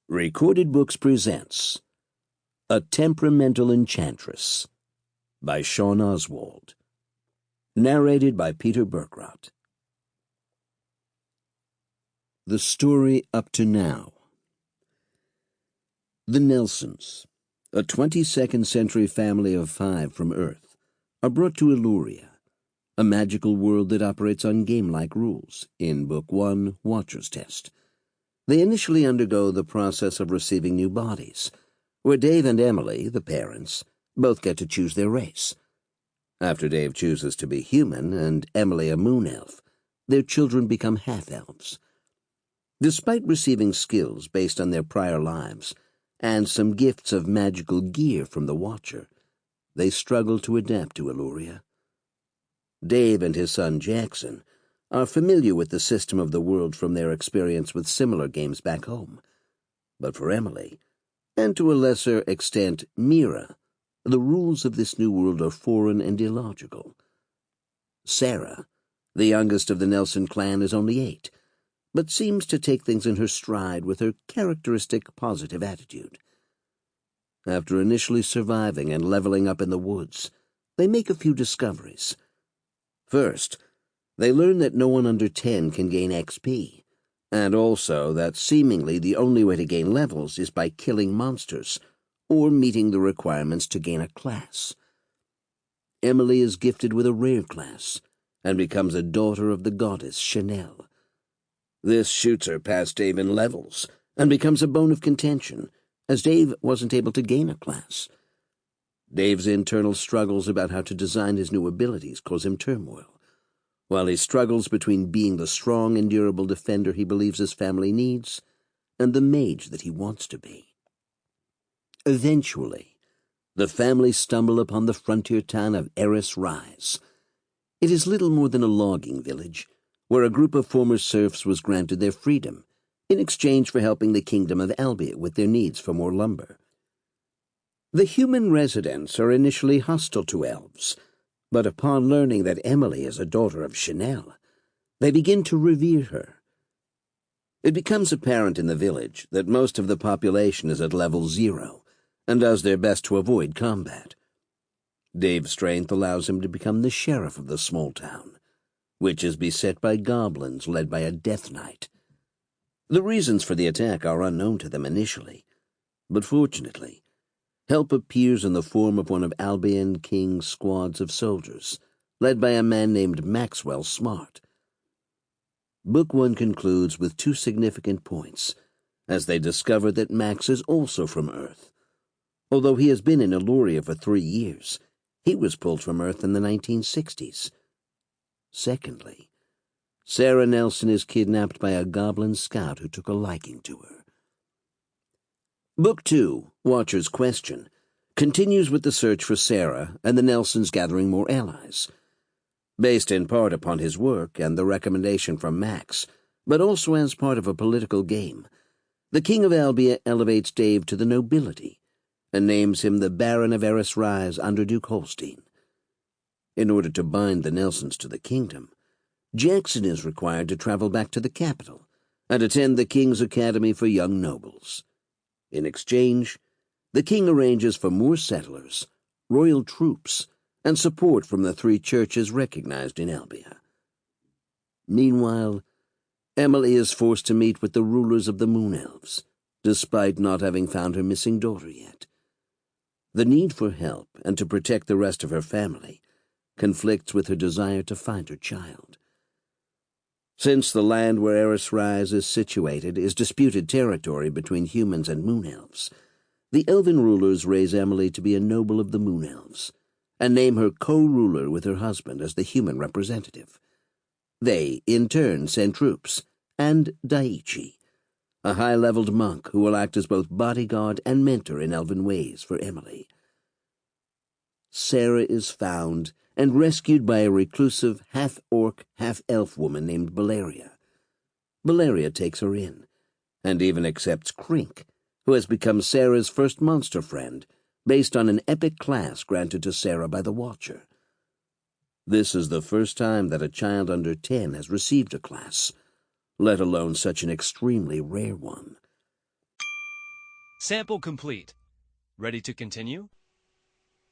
Recorded Books presents A Temperamental Enchantress by Sean Oswald. Narrated by Peter Berkrot. The story up to now. The Nelsons, a 22nd century family of 5 from Earth, are brought to Illuria, a magical world that operates on game-like rules, in Book 1, Watcher's Test. They initially undergo the process of receiving new bodies, where Dave and Emily, the parents, both get to choose their race. After Dave chooses to be human and Emily a moon elf, their children become half-elves. Despite receiving skills based on their prior lives and some gifts of magical gear from the Watcher, they struggle to adapt to Illuria. Dave and his son Jackson are familiar with the system of the world from their experience with similar games back home. But for Emily, and to a lesser extent Mira, the rules of this new world are foreign and illogical. Sara, the youngest of the Nelson clan, is only 8, but seems to take things in her stride with her characteristic positive attitude. After initially surviving and leveling up in the woods, they make a few discoveries. First, they learn that no one under 10 can gain XP, and also that seemingly the only way to gain levels is by killing monsters or meeting the requirements to gain a class. Emily is gifted with a rare class and becomes a daughter of the goddess Chanel. This shoots her past Dave in levels and becomes a bone of contention, as Dave wasn't able to gain a class. Dave's internal struggles about how to design his new abilities cause him turmoil, while he struggles between being the strong and durable defender he believes his family needs and the mage that he wants to be. Eventually, the family stumble upon the frontier town of Eris Rise. It is little more than a logging village, where a group of former serfs was granted their freedom in exchange for helping the kingdom of Albia with their needs for more lumber. The human residents are initially hostile to elves, but upon learning that Emily is a daughter of Chanel, they begin to revere her. It becomes apparent in the village that most of the population is at level 0 and does their best to avoid combat. Dave's strength allows him to become the sheriff of the small town, which is beset by goblins led by a death knight. The reasons for the attack are unknown to them initially, but fortunately, help appears in the form of one of Albion King's squads of soldiers, led by a man named Maxwell Smart. Book 1 concludes with 2 significant points, as they discover that Max is also from Earth. Although he has been in Illuria for 3 years, he was pulled from Earth in the 1960s. Secondly, Sara Nelson is kidnapped by a goblin scout who took a liking to her. Book 2, Watcher's Question, continues with the search for Sara and the Nelsons gathering more allies. Based in part upon his work and the recommendation from Max, but also as part of a political game, the King of Albia elevates Dave to the nobility and names him the Baron of Eris Rise under Duke Holstein. In order to bind the Nelsons to the kingdom, Jackson is required to travel back to the capital and attend the King's Academy for Young Nobles. In exchange, the king arranges for more settlers, royal troops, and support from the 3 churches recognized in Albia. Meanwhile, Emily is forced to meet with the rulers of the Moon Elves, despite not having found her missing daughter yet. The need for help and to protect the rest of her family conflicts with her desire to find her child. Since the land where Eris Rise is situated is disputed territory between humans and Moon Elves, the elven rulers raise Emily to be a noble of the Moon Elves, and name her co-ruler with her husband as the human representative. They, in turn, send troops, and Daichi, a high-leveled monk who will act as both bodyguard and mentor in elven ways for Emily. Sara is found and rescued by a reclusive half-orc, half-elf woman named Valeria. Valeria takes her in, and even accepts Krink, who has become Sara's first monster friend, based on an epic class granted to Sara by the Watcher. This is the first time that a child under 10 has received a class, let alone such an extremely rare one. Sample complete. Ready to continue?